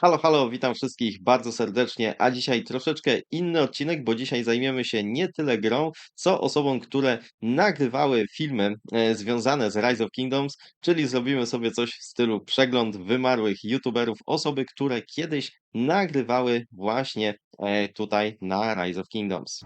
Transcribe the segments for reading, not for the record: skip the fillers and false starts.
Halo, halo, witam wszystkich bardzo serdecznie, a dzisiaj troszeczkę inny odcinek, bo dzisiaj zajmiemy się nie tyle grą, co osobą, które nagrywały filmy związane z Rise of Kingdoms, czyli zrobimy sobie coś w stylu przegląd wymarłych YouTuberów, osoby, które kiedyś nagrywały właśnie tutaj na Rise of Kingdoms.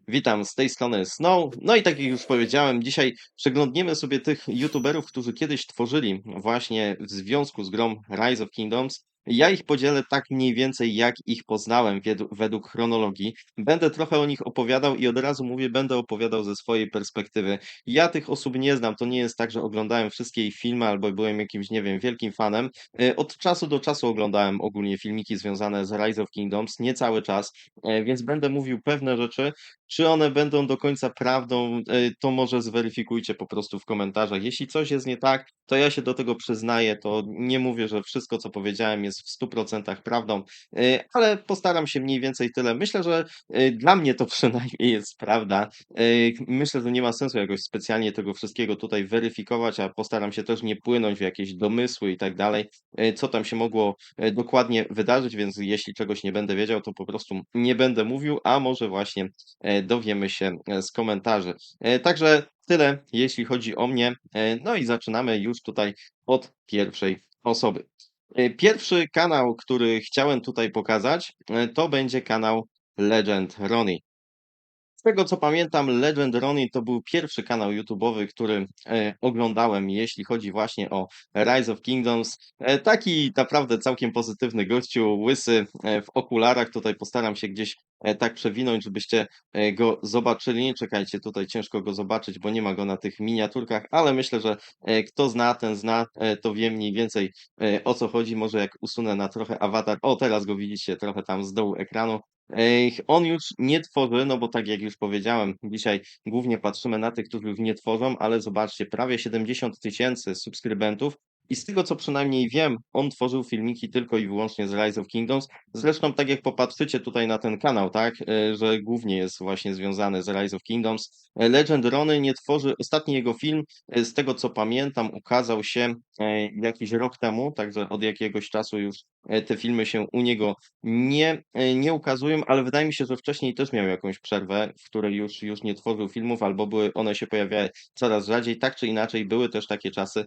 Witam, z tej strony Snow. No i tak jak już powiedziałem, dzisiaj przeglądniemy sobie tych YouTuberów, którzy kiedyś tworzyli właśnie w związku z grą Rise of Kingdoms. Ja ich podzielę tak mniej więcej, jak ich poznałem według chronologii. Będę trochę o nich opowiadał i od razu mówię, będę opowiadał ze swojej perspektywy. Ja tych osób nie znam, to nie jest tak, że oglądałem wszystkie ich filmy albo byłem jakimś, nie wiem, wielkim fanem. Od czasu do czasu oglądałem ogólnie filmiki związane z Rise of Kingdoms, nie cały czas, więc będę mówił pewne rzeczy, czy one będą do końca prawdą, to może zweryfikujcie po prostu w komentarzach. Jeśli coś jest nie tak, to ja się do tego przyznaję, to nie mówię, że wszystko, co powiedziałem, jest w 100% prawdą, ale postaram się mniej więcej tyle. Myślę, że dla mnie to przynajmniej jest prawda. Myślę, że nie ma sensu jakoś specjalnie tego wszystkiego tutaj weryfikować, a postaram się też nie płynąć w jakieś domysły i tak dalej, co tam się mogło dokładnie wydarzyć, więc jeśli czegoś nie będę wiedział, to po prostu nie będę mówił, a może właśnie dowiemy się z komentarzy. Także tyle, jeśli chodzi o mnie. No i zaczynamy już tutaj od pierwszej osoby. Pierwszy kanał, który chciałem tutaj pokazać, to będzie kanał Legend Ronnie. Z tego co pamiętam, Legend Ronnie to był pierwszy kanał YouTube'owy, który oglądałem, jeśli chodzi właśnie o Rise of Kingdoms. Taki naprawdę całkiem pozytywny gościu, łysy, w okularach. Tutaj postaram się gdzieś tak przewinąć, żebyście go zobaczyli. Czekajcie, tutaj ciężko go zobaczyć, bo nie ma go na tych miniaturkach, ale myślę, że kto zna, ten zna, to wie mniej więcej o co chodzi. Może jak usunę na trochę awatar. O, teraz go widzicie trochę tam z dołu ekranu. On już nie tworzy, no bo tak jak już powiedziałem, dzisiaj głównie patrzymy na tych, którzy już nie tworzą, ale zobaczcie, prawie 70 000 subskrybentów i z tego co przynajmniej wiem, on tworzył filmiki tylko i wyłącznie z Rise of Kingdoms. Zresztą tak jak popatrzycie tutaj na ten kanał, tak, że głównie jest właśnie związany z Rise of Kingdoms. Legend Rony nie tworzy, ostatni jego film, z tego co pamiętam, ukazał się jakiś rok temu, także od jakiegoś czasu już te filmy się u niego nie ukazują, ale wydaje mi się, że wcześniej też miał jakąś przerwę, w której już nie tworzył filmów, albo one się pojawiały coraz rzadziej. Tak czy inaczej, były też takie czasy,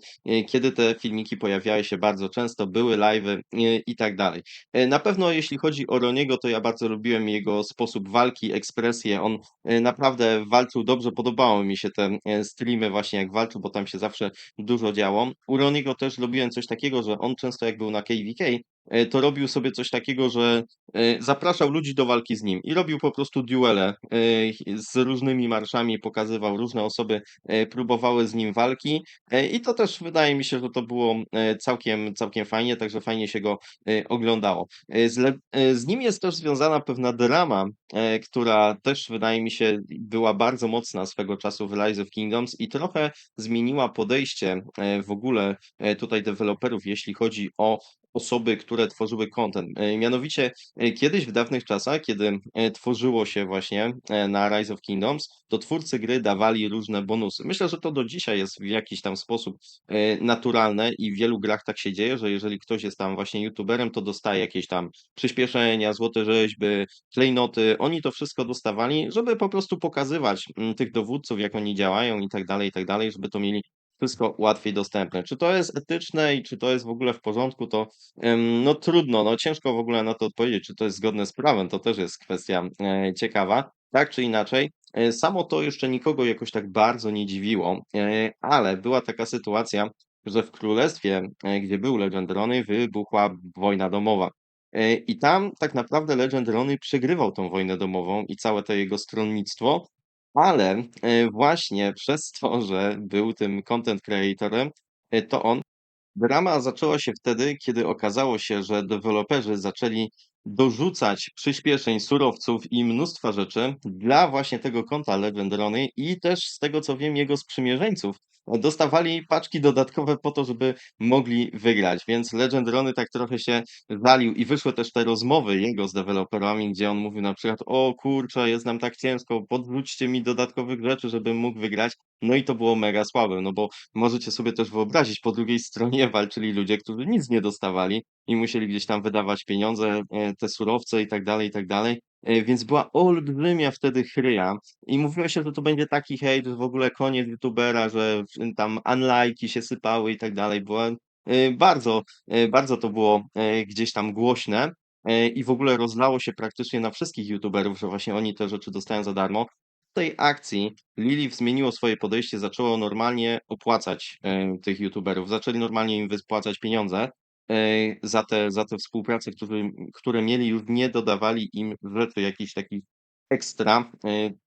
kiedy te filmiki pojawiały się bardzo często, były live'y i tak dalej. Na pewno jeśli chodzi o Roniego, to ja bardzo lubiłem jego sposób walki, ekspresję. On naprawdę walczył dobrze, podobały mi się te streamy właśnie jak walczył, bo tam się zawsze dużo działo. U Roniego też lubiłem coś takiego, że on często jak był na KVK, to robił sobie coś takiego, że zapraszał ludzi do walki z nim i robił po prostu duele z różnymi marszami, pokazywał różne osoby, próbowały z nim walki i to też wydaje mi się, że to było całkiem fajnie, także fajnie się go oglądało. Z nim jest też związana pewna drama, która też wydaje mi się była bardzo mocna swego czasu w Rise of Kingdoms i trochę zmieniła podejście w ogóle tutaj deweloperów, jeśli chodzi o osoby, które tworzyły content. Mianowicie kiedyś w dawnych czasach, kiedy tworzyło się właśnie na Rise of Kingdoms, to twórcy gry dawali różne bonusy. Myślę, że to do dzisiaj jest w jakiś tam sposób naturalne i w wielu grach tak się dzieje, że jeżeli ktoś jest tam właśnie youtuberem, to dostaje jakieś tam przyspieszenia, złote rzeźby, klejnoty. Oni to wszystko dostawali, żeby po prostu pokazywać tych dowódców, jak oni działają i tak dalej, żeby to mieli wszystko łatwiej dostępne. Czy to jest etyczne i czy to jest w ogóle w porządku, to no trudno, no ciężko w ogóle na to odpowiedzieć, czy to jest zgodne z prawem, to też jest kwestia ciekawa. Tak czy inaczej, samo to jeszcze nikogo jakoś tak bardzo nie dziwiło, ale była taka sytuacja, że w królestwie, gdzie był Legend Rony, wybuchła wojna domowa. I tam tak naprawdę Legend Rony przegrywał tą wojnę domową i całe to jego stronnictwo, ale właśnie przez to, że był tym content creatorem, to on drama zaczęła się wtedy, kiedy okazało się, że deweloperzy zaczęli dorzucać przyspieszeń, surowców i mnóstwa rzeczy dla właśnie tego konta Legend Rony i też z tego co wiem jego sprzymierzeńców, dostawali paczki dodatkowe po to, żeby mogli wygrać, więc Legend Rony tak trochę się żalił i wyszły też te rozmowy jego z deweloperami, gdzie on mówił na przykład: „O kurczę, jest nam tak ciężko, podrzućcie mi dodatkowych rzeczy, żebym mógł wygrać”. No i to było mega słabe, no bo możecie sobie też wyobrazić, po drugiej stronie walczyli ludzie, którzy nic nie dostawali i musieli gdzieś tam wydawać pieniądze, te surowce i tak dalej, i tak dalej. Więc była olbrzymia wtedy chryja i mówiło się, że to będzie taki hejt, że w ogóle koniec youtubera, że tam unlike'i się sypały i tak dalej. Była bardzo to było, gdzieś tam głośne, i w ogóle rozlało się praktycznie na wszystkich youtuberów, że właśnie oni te rzeczy dostają za darmo. W tej akcji Liliv zmieniło swoje podejście, zaczęło normalnie opłacać, tych youtuberów. Zaczęli normalnie im wypłacać pieniądze, za te współprace, które mieli, już nie dodawali im rzeczy jakichś takich ekstra,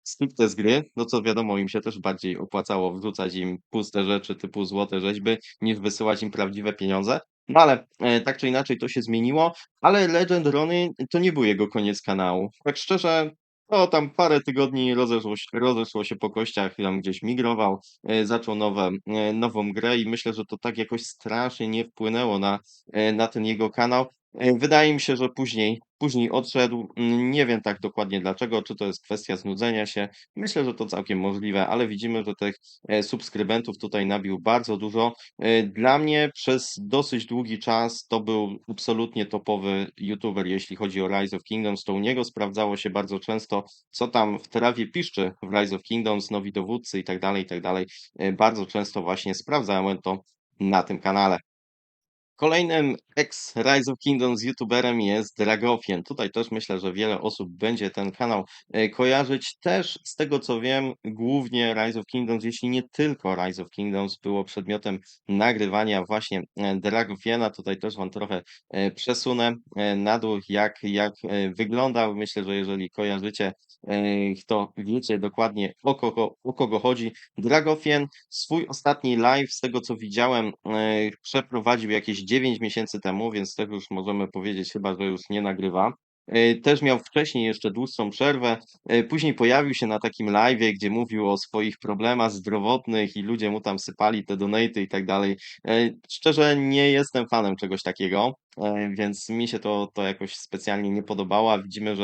stricte z gry, no co wiadomo, im się też bardziej opłacało wrzucać im puste rzeczy typu złote rzeźby, niż wysyłać im prawdziwe pieniądze. No ale, tak czy inaczej to się zmieniło, ale Legend Rony to nie był jego koniec kanału. Tak szczerze, to tam parę tygodni rozeszło się po kościach, tam gdzieś migrował, zaczął nową grę i myślę, że to tak jakoś strasznie nie wpłynęło na ten jego kanał. Wydaje mi się, że później odszedł. Nie wiem tak dokładnie dlaczego, czy to jest kwestia znudzenia się. Myślę, że to całkiem możliwe, ale widzimy, że tych, subskrybentów tutaj nabił bardzo dużo. Dla mnie przez dosyć długi czas to był absolutnie topowy youtuber, jeśli chodzi o Rise of Kingdoms. To u niego sprawdzało się bardzo często, co tam w trawie piszczy w Rise of Kingdoms, nowi dowódcy i tak dalej, i tak dalej. Bardzo często właśnie sprawdzałem to na tym kanale. Kolejnym ex-Rise of Kingdoms youtuberem jest Dragofien. Tutaj też myślę, że wiele osób będzie ten kanał kojarzyć. Też z tego co wiem, głównie Rise of Kingdoms, jeśli nie tylko Rise of Kingdoms, było przedmiotem nagrywania właśnie Dragofiena. Tutaj też Wam trochę przesunę na dół, jak wyglądał. Myślę, że jeżeli kojarzycie, to wiecie dokładnie o kogo chodzi. Dragofien swój ostatni live, z tego co widziałem, przeprowadził jakieś 9 miesięcy temu, więc też już możemy powiedzieć chyba, że już nie nagrywa. Też miał wcześniej jeszcze dłuższą przerwę. Później pojawił się na takim live'ie, gdzie mówił o swoich problemach zdrowotnych i ludzie mu tam sypali te donaty i tak dalej. Szczerze nie jestem fanem czegoś takiego, więc mi się to jakoś specjalnie nie podobało, a widzimy,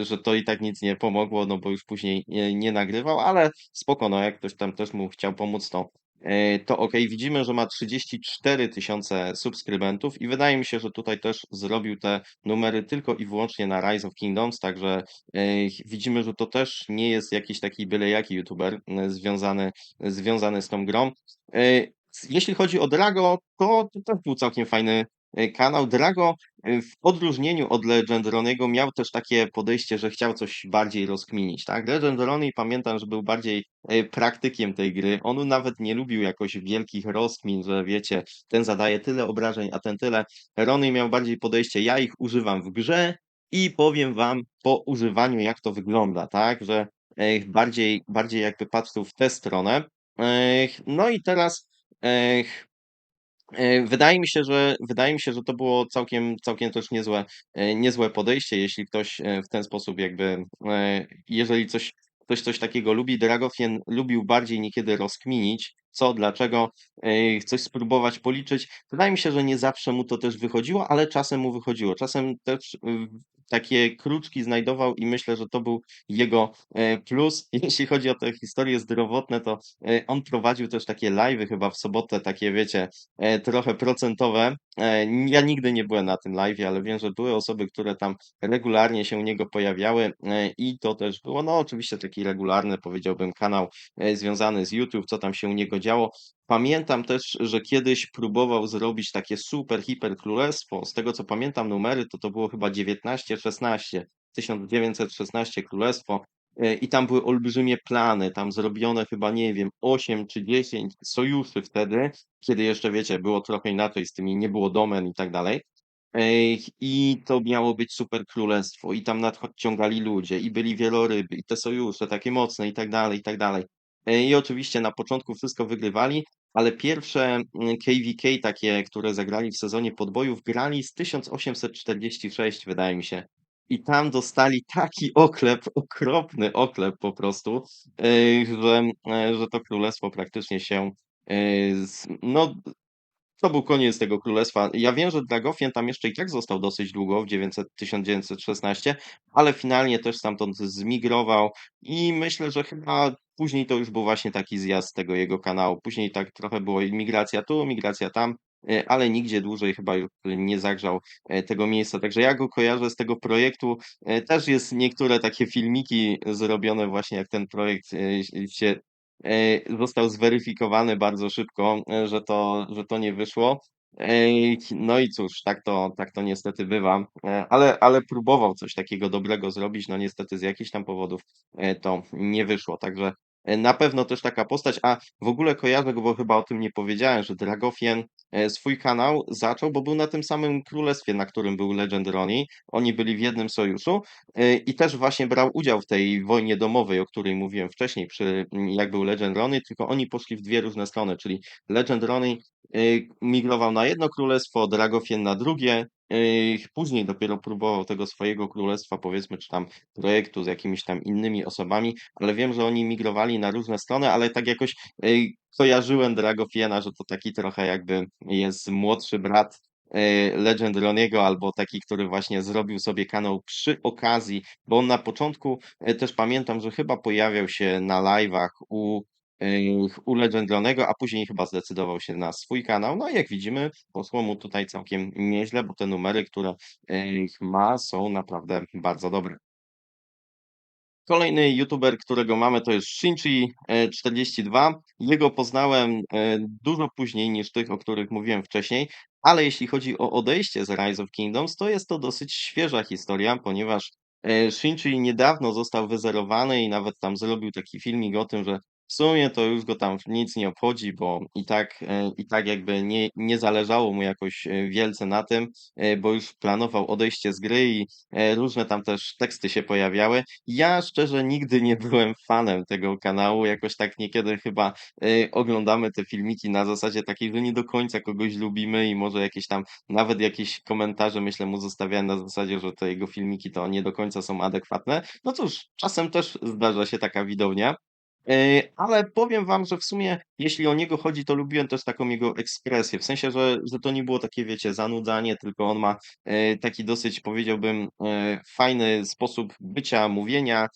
że to i tak nic nie pomogło, no bo już później nie nagrywał, ale spoko, no jak ktoś tam też mu chciał pomóc, to okej. Widzimy, że ma 34 000 subskrybentów i wydaje mi się, że tutaj też zrobił te numery tylko i wyłącznie na Rise of Kingdoms, także widzimy, że to też nie jest jakiś taki byle jaki youtuber związany z tą grą. E, Jeśli chodzi o Drago, to też był całkiem fajny kanał. Drago w odróżnieniu od Legend Roniego miał też takie podejście, że chciał coś bardziej rozkminić, tak? Legend Rony pamiętam, że był bardziej praktykiem tej gry. On nawet nie lubił jakoś wielkich rozkmin, że wiecie, ten zadaje tyle obrażeń, a ten tyle. Rony miał bardziej podejście, ja ich używam w grze i powiem wam po używaniu, jak to wygląda, tak? Że bardziej jakby patrzył w tę stronę. No i teraz e, wydaje mi się, że to było całkiem też niezłe podejście, jeśli ktoś w ten sposób jakby, jeżeli ktoś coś takiego lubi. Dragofien lubił bardziej niekiedy rozkminić, co, dlaczego, coś spróbować policzyć. Wydaje mi się, że nie zawsze mu to też wychodziło, ale czasem mu wychodziło. Czasem też takie kruczki znajdował i myślę, że to był jego plus. Jeśli chodzi o te historie zdrowotne, to on prowadził też takie live'y chyba w sobotę, takie wiecie, trochę procentowe. Ja nigdy nie byłem na tym live'ie, ale wiem, że były osoby, które tam regularnie się u niego pojawiały, i to też było, no oczywiście taki regularny, powiedziałbym, kanał związany z YouTube, co tam się u niego działo. Pamiętam też, że kiedyś próbował zrobić takie super, hiper królestwo. Z tego co pamiętam numery, to było chyba 1916, 1916 królestwo. I tam były olbrzymie plany, tam zrobione chyba, nie wiem, 8 czy 10 sojuszy wtedy, kiedy jeszcze, wiecie, było trochę inaczej z tymi, nie było domen i tak dalej. I to miało być super królestwo, i tam nadciągali ludzie, i byli wieloryby, i te sojusze takie mocne, i tak dalej, i tak dalej. I oczywiście na początku wszystko wygrywali, ale pierwsze KVK takie, które zagrali w sezonie podbojów, grali z 1846, wydaje mi się. I tam dostali taki oklep, okropny oklep po prostu, że to królestwo praktycznie się No, to był koniec tego królestwa. Ja wiem, że Dragofien tam jeszcze i tak został dosyć długo, w 1916, ale finalnie też stamtąd zmigrował i myślę, że chyba później to już był właśnie taki zjazd tego jego kanału. Później tak trochę było migracja tu, migracja tam, ale nigdzie dłużej chyba już nie zagrzał tego miejsca. Także ja go kojarzę z tego projektu. Też jest niektóre takie filmiki zrobione właśnie jak ten projekt się został zweryfikowany bardzo szybko, że to nie wyszło. No i cóż, tak to niestety bywa, ale próbował coś takiego dobrego zrobić, no niestety z jakichś tam powodów to nie wyszło. Także na pewno też taka postać, a w ogóle kojarzę go, bo chyba o tym nie powiedziałem, że Dragofien swój kanał zaczął, bo był na tym samym królestwie, na którym był Legend Ronnie. Oni byli w jednym sojuszu i też właśnie brał udział w tej wojnie domowej, o której mówiłem wcześniej, jak był Legend Ronnie, tylko oni poszli w dwie różne strony, czyli Legend Ronnie migrował na jedno królestwo, Dragofien na drugie. Później dopiero próbował tego swojego królestwa, powiedzmy, czy tam projektu z jakimiś tam innymi osobami, ale wiem, że oni migrowali na różne strony, ale tak jakoś kojarzyłem Dragofiena, że to taki trochę jakby jest młodszy brat Legend Roniego, albo taki, który właśnie zrobił sobie kanał przy okazji, bo on na początku też pamiętam, że chyba pojawiał się na live'ach u Legend Ronego, a później chyba zdecydował się na swój kanał. No i jak widzimy, poszło mu tutaj całkiem nieźle, bo te numery, które ma, są naprawdę bardzo dobre. Kolejny youtuber, którego mamy, to jest Shinchi42. Jego poznałem dużo później niż tych, o których mówiłem wcześniej, ale jeśli chodzi o odejście z Rise of Kingdoms, to jest to dosyć świeża historia, ponieważ Shinchi niedawno został wyzerowany i nawet tam zrobił taki filmik o tym, że w sumie to już go tam nic nie obchodzi, bo i tak jakby nie zależało mu jakoś wielce na tym, bo już planował odejście z gry i różne tam też teksty się pojawiały. Ja szczerze nigdy nie byłem fanem tego kanału, jakoś tak niekiedy chyba oglądamy te filmiki na zasadzie takiej, że nie do końca kogoś lubimy i może jakieś tam, nawet jakieś komentarze myślę mu zostawiałem na zasadzie, że te jego filmiki to nie do końca są adekwatne. No cóż, czasem też zdarza się taka widownia. Ale powiem wam, że w sumie jeśli o niego chodzi, to lubiłem też taką jego ekspresję, w sensie, że to nie było takie, wiecie, zanudzanie, tylko on ma taki dosyć, powiedziałbym, fajny sposób bycia, mówienia,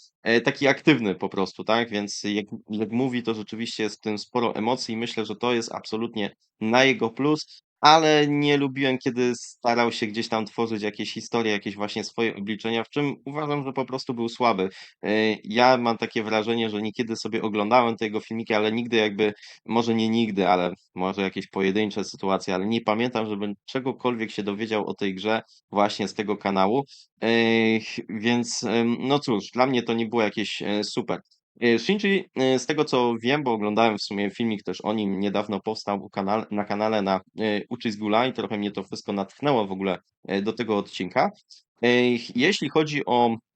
taki aktywny po prostu, tak? Więc jak mówi, to rzeczywiście jest w tym sporo emocji i myślę, że to jest absolutnie na jego plus, ale nie lubiłem, kiedy starał się gdzieś tam tworzyć jakieś historie, jakieś właśnie swoje obliczenia, w czym uważam, że po prostu był słaby. Ja mam takie wrażenie, że niekiedy sobie oglądałem te jego filmiki, ale nigdy jakby, może nie nigdy, ale może jakieś pojedyncze sytuacje, ale nie pamiętam, żebym czegokolwiek się dowiedział o tej grze właśnie z tego kanału. Więc no cóż, dla mnie to nie było jakieś super. Shinji, z tego co wiem, bo oglądałem w sumie filmik też o nim, niedawno powstał na kanale na Uchi z Gula i trochę mnie to wszystko natchnęło w ogóle do tego odcinka. Jeśli chodzi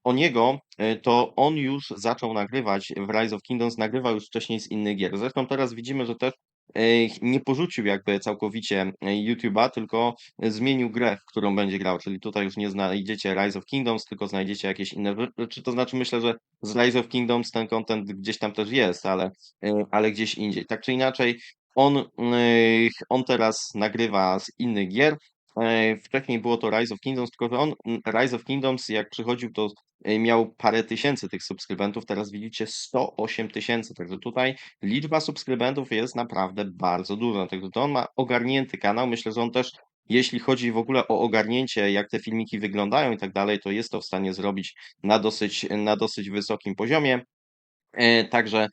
o niego, to on już zaczął nagrywać w Rise of Kingdoms, nagrywał już wcześniej z innych gier. Zresztą teraz widzimy, że też nie porzucił jakby całkowicie YouTube'a, tylko zmienił grę, w którą będzie grał, czyli tutaj już nie znajdziecie Rise of Kingdoms, tylko znajdziecie jakieś inne rzeczy. To znaczy myślę, że z Rise of Kingdoms ten content gdzieś tam też jest, ale gdzieś indziej. Tak czy inaczej, on teraz nagrywa z innych gier. Wcześniej było to Rise of Kingdoms, tylko że Rise of Kingdoms jak przychodził, to miał parę tysięcy tych subskrybentów, teraz widzicie 108 tysięcy, także tutaj liczba subskrybentów jest naprawdę bardzo duża, także to on ma ogarnięty kanał, myślę, że on też, jeśli chodzi w ogóle o ogarnięcie, jak te filmiki wyglądają i tak dalej, to jest to w stanie zrobić na dosyć wysokim poziomie. Także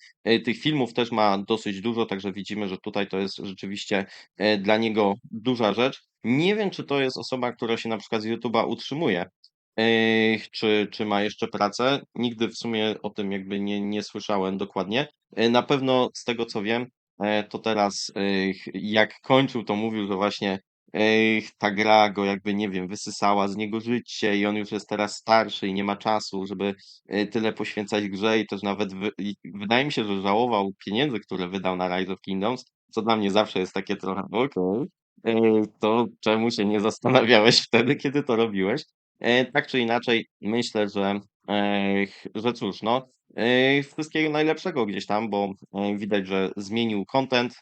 tych filmów też ma dosyć dużo, także widzimy, że tutaj to jest rzeczywiście dla niego duża rzecz. Nie wiem, czy to jest osoba, która się na przykład z YouTube'a utrzymuje, czy ma jeszcze pracę. Nigdy w sumie o tym jakby nie słyszałem dokładnie. Na pewno z tego co wiem, to teraz jak kończył, to mówił, że właśnie ta gra go jakby, nie wiem, wysysała z niego życie i on już jest teraz starszy i nie ma czasu, żeby tyle poświęcać grze i też nawet wydaje mi się, że żałował pieniędzy, które wydał na Rise of Kingdoms, co dla mnie zawsze jest takie trochę okej, to czemu się nie zastanawiałeś wtedy, kiedy to robiłeś? Tak czy inaczej, myślę, że cóż, no, wszystkiego najlepszego gdzieś tam, bo widać, że zmienił content,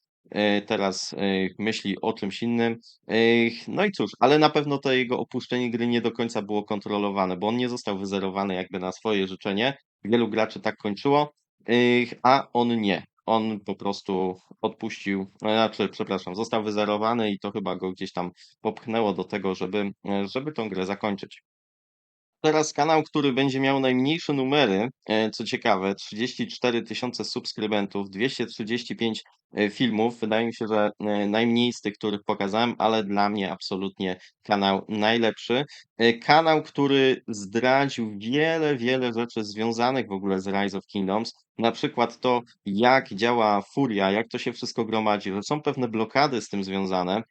teraz myśli o czymś innym. No i cóż, ale na pewno to jego opuszczenie gry nie do końca było kontrolowane, bo on nie został wyzerowany jakby na swoje życzenie. Wielu graczy tak kończyło, a on nie. On po prostu odpuścił, znaczy, przepraszam, został wyzerowany i to chyba go gdzieś tam popchnęło do tego, żeby tą grę zakończyć. Teraz kanał, który będzie miał najmniejsze numery, co ciekawe, 34 000 subskrybentów, 235 filmów. Wydaje mi się, że najmniej z tych, których pokazałem, ale dla mnie absolutnie kanał najlepszy. Kanał, który zdradził wiele, wiele rzeczy związanych w ogóle z Rise of Kingdoms. Na przykład to, jak działa furia, jak to się wszystko gromadzi, że są pewne blokady z tym związane.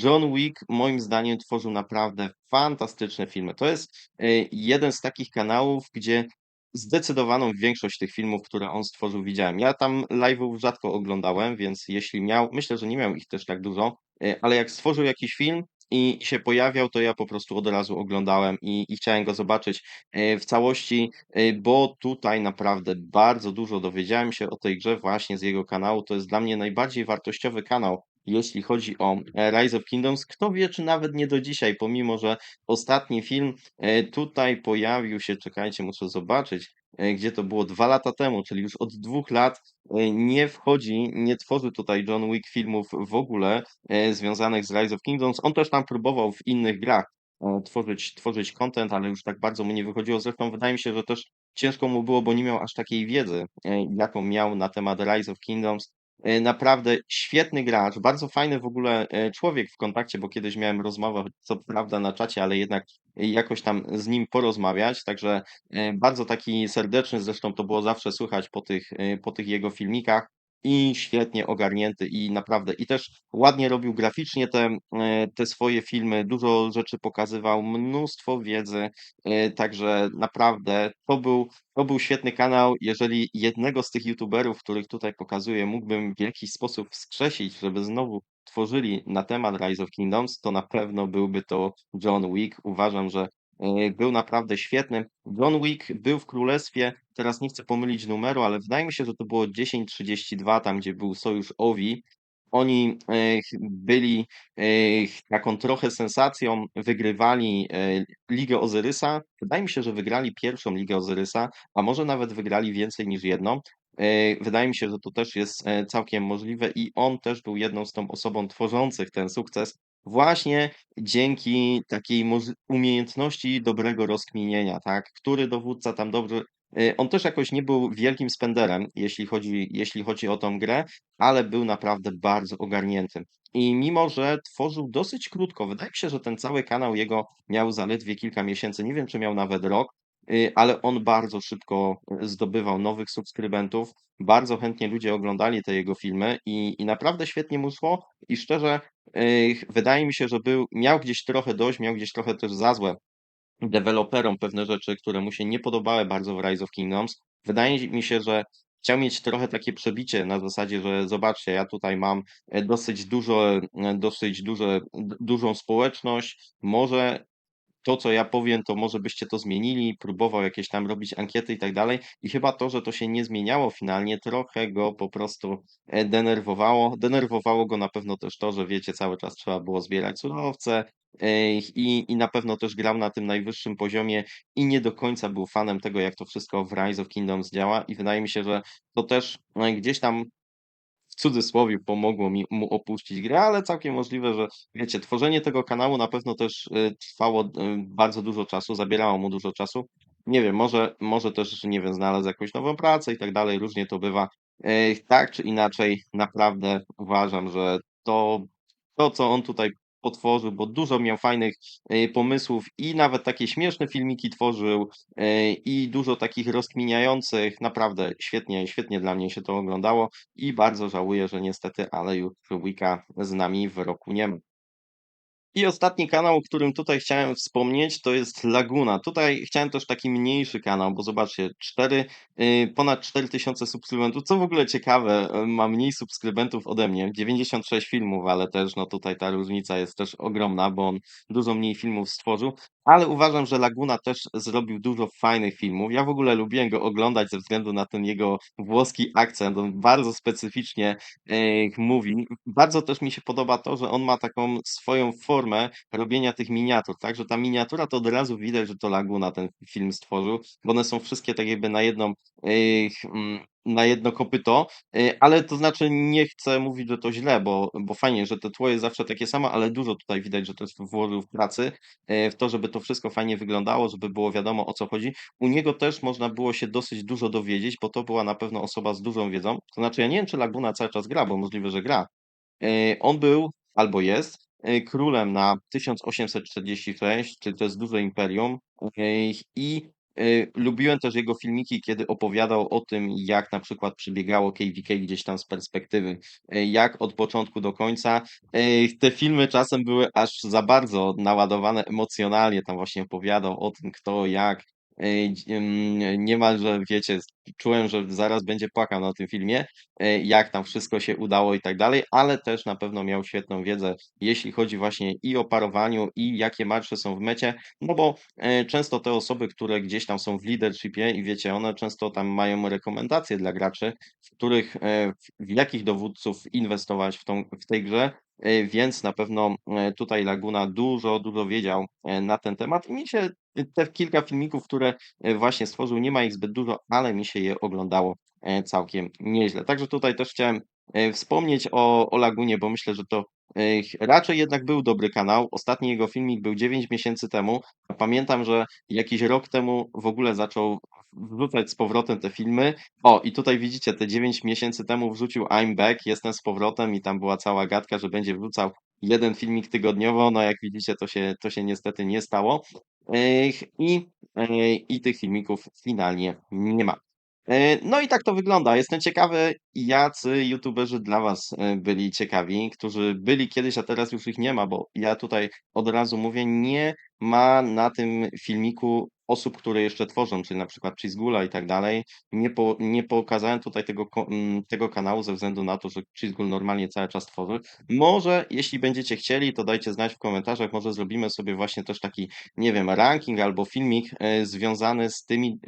John Wick moim zdaniem tworzył naprawdę fantastyczne filmy. To jest jeden z takich kanałów, gdzie zdecydowaną większość tych filmów, które on stworzył, widziałem. Ja tam live'ów rzadko oglądałem, więc jeśli miał, myślę, że nie miał ich też tak dużo, ale jak stworzył jakiś film i się pojawiał, to ja po prostu od razu oglądałem i chciałem go zobaczyć w całości, bo tutaj naprawdę bardzo dużo dowiedziałem się o tej grze właśnie z jego kanału. To jest dla mnie najbardziej wartościowy kanał, jeśli chodzi o Rise of Kingdoms. Kto wie, czy nawet nie do dzisiaj, pomimo że ostatni film tutaj pojawił się, czekajcie, muszę zobaczyć, gdzie to było 2 lata temu, czyli już od 2 lat nie wchodzi, nie tworzy tutaj John Wick filmów w ogóle związanych z Rise of Kingdoms. On też tam próbował w innych grach tworzyć content, ale już tak bardzo mu nie wychodziło. Zresztą wydaje mi się, że też ciężko mu było, bo nie miał aż takiej wiedzy, jaką miał na temat Rise of Kingdoms. Naprawdę świetny gracz, bardzo fajny w ogóle człowiek w kontakcie, bo kiedyś miałem rozmowę, co prawda na czacie, ale jednak jakoś tam z nim porozmawiać, także bardzo taki serdeczny, zresztą to było zawsze słychać po tych jego filmikach i świetnie ogarnięty i naprawdę i też ładnie robił graficznie te swoje filmy, dużo rzeczy pokazywał, mnóstwo wiedzy, także naprawdę to był świetny kanał. Jeżeli jednego z tych youtuberów, których tutaj pokazuję, mógłbym w jakiś sposób wskrzesić, żeby znowu tworzyli na temat Rise of Kingdoms, to na pewno byłby to John Wick. Uważam, że był naprawdę świetny. John Wick był w Królestwie, teraz nie chcę pomylić numeru, ale wydaje mi się, że to było 1032, tam gdzie był Sojusz Owi. Oni byli taką trochę sensacją, wygrywali Ligę Ozyrysa. Wydaje mi się, że wygrali pierwszą Ligę Ozyrysa, a może nawet wygrali więcej niż jedną. Wydaje mi się, że to też jest całkiem możliwe i on też był jedną z tą osobą tworzących ten sukces właśnie dzięki takiej umiejętności dobrego rozkminienia, tak? Który dowódca tam dobrze. On też jakoś nie był wielkim spenderem, jeśli chodzi o tą grę, ale był naprawdę bardzo ogarnięty. I mimo, że tworzył dosyć krótko, wydaje mi się, że ten cały kanał jego miał zaledwie kilka miesięcy, nie wiem, czy miał nawet rok, ale on bardzo szybko zdobywał nowych subskrybentów. Bardzo chętnie ludzie oglądali te jego filmy i naprawdę świetnie mu szło. I szczerze, wydaje mi się, że miał gdzieś trochę dość, miał gdzieś trochę też za złe deweloperom pewne rzeczy, które mu się nie podobały bardzo w Rise of Kingdoms. Wydaje mi się, że chciał mieć trochę takie przebicie na zasadzie, że zobaczcie, ja tutaj mam dużą społeczność, może to, co ja powiem, to może byście to zmienili, próbował jakieś tam robić ankiety i tak dalej. I chyba to, że to się nie zmieniało finalnie, trochę go po prostu denerwowało. Denerwowało go na pewno też to, że wiecie, cały czas trzeba było zbierać surowce i na pewno też grał na tym najwyższym poziomie i nie do końca był fanem tego, jak to wszystko w Rise of Kingdoms działa. I wydaje mi się, że to też gdzieś tam w cudzysłowie pomogło mu opuścić grę, ale całkiem możliwe, że wiecie, tworzenie tego kanału na pewno też trwało bardzo dużo czasu, zabierało mu dużo czasu. Nie wiem, może też, nie wiem, znalazł jakąś nową pracę i tak dalej, różnie to bywa. Tak czy inaczej, naprawdę uważam, że to, co on tutaj potworzył, bo dużo miał fajnych pomysłów i nawet takie śmieszne filmiki tworzył, i dużo takich rozkminiających. Naprawdę świetnie, świetnie dla mnie się to oglądało i bardzo żałuję, że niestety, ale już Wicka z nami w roku nie ma. I ostatni kanał, o którym tutaj chciałem wspomnieć, to jest Laguna. Tutaj chciałem też taki mniejszy kanał, bo zobaczcie, ponad 4000 subskrybentów, co w ogóle ciekawe, ma mniej subskrybentów ode mnie, 96 filmów, ale też no tutaj ta różnica jest też ogromna, bo on dużo mniej filmów stworzył, ale uważam, że Laguna też zrobił dużo fajnych filmów. Ja w ogóle lubiłem go oglądać ze względu na ten jego włoski akcent, on bardzo specyficznie mówi. Bardzo też mi się podoba to, że on ma taką swoją formę robienia tych miniatur, tak, że ta miniatura to od razu widać, że to Laguna ten film stworzył, bo one są wszystkie tak jakby na jedno kopyto, ale to znaczy nie chcę mówić, że to źle, bo fajnie, że to tło jest zawsze takie samo, ale dużo tutaj widać, że też włożył w pracy, w to, żeby to wszystko fajnie wyglądało, żeby było wiadomo, o co chodzi. U niego też można było się dosyć dużo dowiedzieć, bo to była na pewno osoba z dużą wiedzą. To znaczy, ja nie wiem, czy Laguna cały czas gra, bo możliwe, że gra. On był albo jest królem na 1846, czyli to jest duże imperium. I lubiłem też jego filmiki, kiedy opowiadał o tym, jak na przykład przebiegało KVK gdzieś tam z perspektywy, jak od początku do końca. Te filmy czasem były aż za bardzo naładowane emocjonalnie, tam właśnie opowiadał o tym, kto jak. Niemalże, wiecie, czułem, że zaraz będzie płakał na tym filmie, jak tam wszystko się udało i tak dalej, ale też na pewno miał świetną wiedzę, jeśli chodzi właśnie i o parowaniu, i jakie marsze są w mecie, no bo często te osoby, które gdzieś tam są w leadershipie i wiecie, one często tam mają rekomendacje dla graczy, w jakich dowódców inwestować w tej grze, więc na pewno tutaj Laguna dużo wiedział na ten temat i mi się te kilka filmików, które właśnie stworzył, nie ma ich zbyt dużo, ale mi się je oglądało całkiem nieźle. Także tutaj też chciałem wspomnieć o Lagunie, bo myślę, że to raczej jednak był dobry kanał. Ostatni jego filmik był 9 miesięcy temu. Pamiętam, że jakiś rok temu w ogóle zaczął wrzucać z powrotem te filmy. O, i tutaj widzicie, te 9 miesięcy temu wrzucił I'm back, jestem z powrotem i tam była cała gadka, że będzie wrzucał jeden filmik tygodniowo. No jak widzicie, to się niestety nie stało. I tych filmików finalnie nie ma. No i tak to wygląda. Jestem ciekawy, jacy youtuberzy dla was byli ciekawi, którzy byli kiedyś, a teraz już ich nie ma, bo ja tutaj od razu mówię, nie ma na tym filmiku osób, które jeszcze tworzą, czyli na przykład Cheezegula i tak dalej. Nie pokazałem tutaj tego kanału ze względu na to, że Cheezegul normalnie cały czas tworzy. Może, jeśli będziecie chcieli, to dajcie znać w komentarzach, może zrobimy sobie właśnie też taki, nie wiem, ranking albo filmik związany z tymi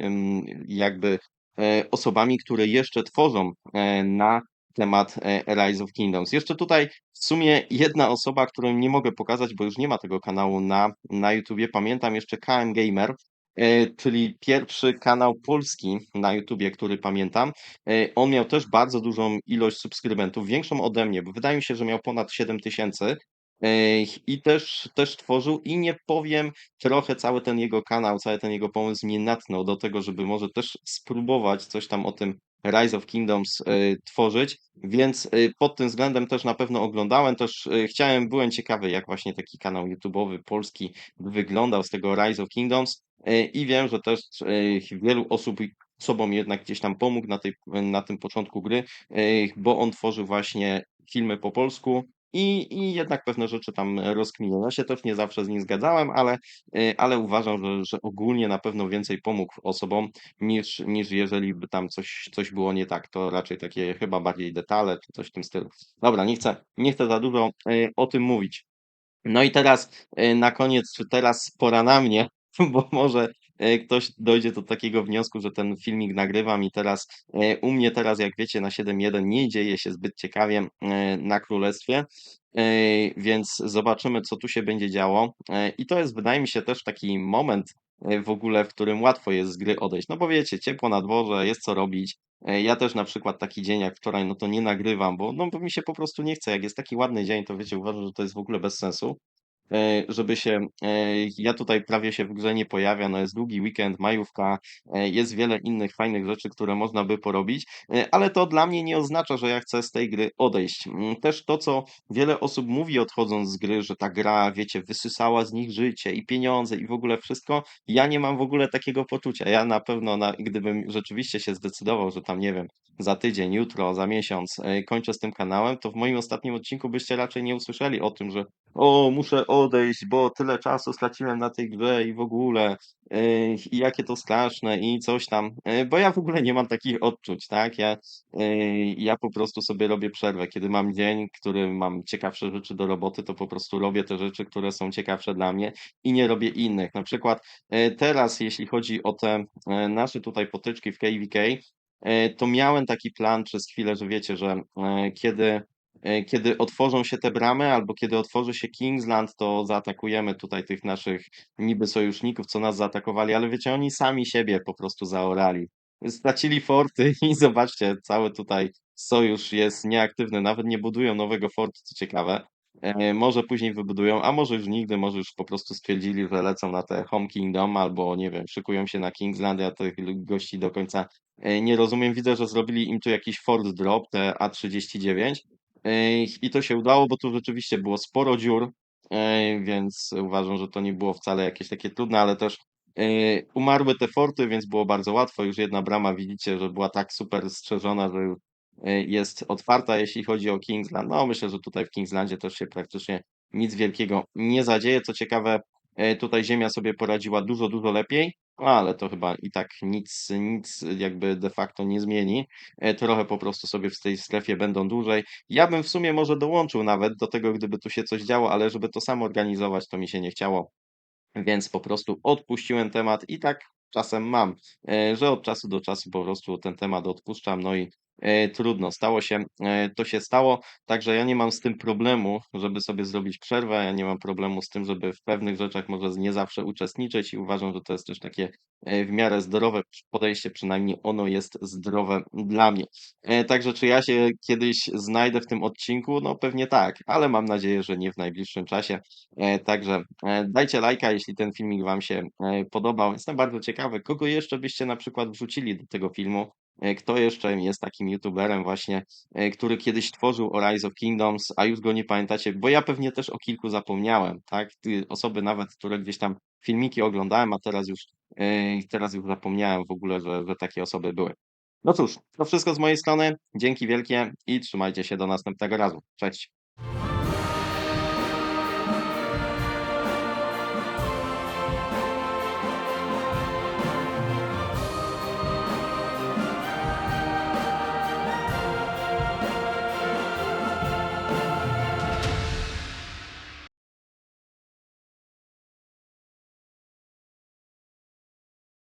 jakby osobami, które jeszcze tworzą na temat Rise of Kingdoms. Jeszcze tutaj w sumie jedna osoba, którą nie mogę pokazać, bo już nie ma tego kanału na YouTubie. Pamiętam jeszcze KM Gamer, czyli pierwszy kanał polski na YouTubie, który pamiętam. On miał też bardzo dużą ilość subskrybentów, większą ode mnie, bo wydaje mi się, że miał ponad 7000. I też tworzył i nie powiem, trochę cały ten jego kanał, cały ten jego pomysł mnie natchnął do tego, żeby może też spróbować coś tam o tym Rise of Kingdoms tworzyć, więc pod tym względem też na pewno oglądałem, też byłem ciekawy, jak właśnie taki kanał YouTube'owy polski by wyglądał z tego Rise of Kingdoms i wiem, że też wielu osobom jednak gdzieś tam pomógł na tym początku gry, bo on tworzy właśnie filmy po polsku, i jednak pewne rzeczy tam rozkminię. Ja się też nie zawsze z nim zgadzałem, ale uważam, że ogólnie na pewno więcej pomógł osobom niż jeżeli by tam coś było nie tak. To raczej takie chyba bardziej detale czy coś w tym stylu. Dobra, nie chcę za dużo o tym mówić. No i teraz na koniec, czy teraz pora na mnie, bo może ktoś dojdzie do takiego wniosku, że ten filmik nagrywam i teraz u mnie teraz, jak wiecie, na 7.1 nie dzieje się zbyt ciekawie na Królestwie, więc zobaczymy, co tu się będzie działo. I to jest, wydaje mi się, też taki moment w ogóle, w którym łatwo jest z gry odejść. No bo wiecie, ciepło na dworze, jest co robić. Ja też na przykład taki dzień jak wczoraj, no to nie nagrywam, bo mi się po prostu nie chce. Jak jest taki ładny dzień, to wiecie, uważam, że to jest w ogóle bez sensu. Ja tutaj prawie się w grze nie pojawia, no jest długi weekend, majówka, jest wiele innych fajnych rzeczy, które można by porobić, ale to dla mnie nie oznacza, że ja chcę z tej gry odejść. Też to, co wiele osób mówi odchodząc z gry, że ta gra, wiecie, wysysała z nich życie i pieniądze i w ogóle wszystko, ja nie mam w ogóle takiego poczucia. Ja na pewno, gdybym rzeczywiście się zdecydował, że tam, nie wiem, za tydzień, jutro, za miesiąc kończę z tym kanałem, to w moim ostatnim odcinku byście raczej nie usłyszeli o tym, że odejść, bo tyle czasu straciłem na tej grze i w ogóle, i jakie to straszne i coś tam. Bo ja w ogóle nie mam takich odczuć, tak? Ja po prostu sobie robię przerwę. Kiedy mam dzień, który mam ciekawsze rzeczy do roboty, to po prostu robię te rzeczy, które są ciekawsze dla mnie i nie robię innych. Na przykład teraz, jeśli chodzi o te nasze tutaj potyczki w KVK, to miałem taki plan przez chwilę, że wiecie, że kiedy otworzą się te bramy, albo kiedy otworzy się Kingsland, to zaatakujemy tutaj tych naszych niby sojuszników, co nas zaatakowali, ale wiecie, oni sami siebie po prostu zaorali. Stracili forty i zobaczcie, cały tutaj sojusz jest nieaktywny, nawet nie budują nowego fortu, co ciekawe. Może później wybudują, a może już nigdy, może już po prostu stwierdzili, że lecą na te Home Kingdom, albo nie wiem, szykują się na Kingsland. Ja tych gości do końca nie rozumiem. Widzę, że zrobili im tu jakiś fort drop, te A39. I to się udało, bo tu rzeczywiście było sporo dziur, więc uważam, że to nie było wcale jakieś takie trudne, ale też umarły te forty, więc było bardzo łatwo. Już jedna brama widzicie, że była tak super strzeżona, że już jest otwarta, jeśli chodzi o Kingsland. No, myślę, że tutaj w Kingslandzie też się praktycznie nic wielkiego nie zadzieje. Co ciekawe, tutaj Ziemia sobie poradziła dużo, dużo lepiej, ale to chyba i tak nic jakby de facto nie zmieni. Trochę po prostu sobie w tej strefie będą dłużej. Ja bym w sumie może dołączył nawet do tego, gdyby tu się coś działo, ale żeby to samo organizować, to mi się nie chciało. Więc po prostu odpuściłem temat i tak czasem mam, że od czasu do czasu po prostu ten temat odpuszczam, no i trudno, stało się, to się stało, także ja nie mam z tym problemu, żeby sobie zrobić przerwę, ja nie mam problemu z tym, żeby w pewnych rzeczach może nie zawsze uczestniczyć i uważam, że to jest też takie w miarę zdrowe podejście, przynajmniej ono jest zdrowe dla mnie. Także czy ja się kiedyś znajdę w tym odcinku? No pewnie tak, ale mam nadzieję, że nie w najbliższym czasie. Także dajcie lajka, jeśli ten filmik Wam się podobał. Jestem bardzo ciekawy, kogo jeszcze byście na przykład wrzucili do tego filmu. Kto jeszcze jest takim youtuberem właśnie, który kiedyś tworzył o Rise of Kingdoms, a już go nie pamiętacie, bo ja pewnie też o kilku zapomniałem, tak? Osoby nawet, które gdzieś tam filmiki oglądałem, a teraz już zapomniałem w ogóle, że takie osoby były. No cóż, to wszystko z mojej strony. Dzięki wielkie i trzymajcie się do następnego razu. Cześć.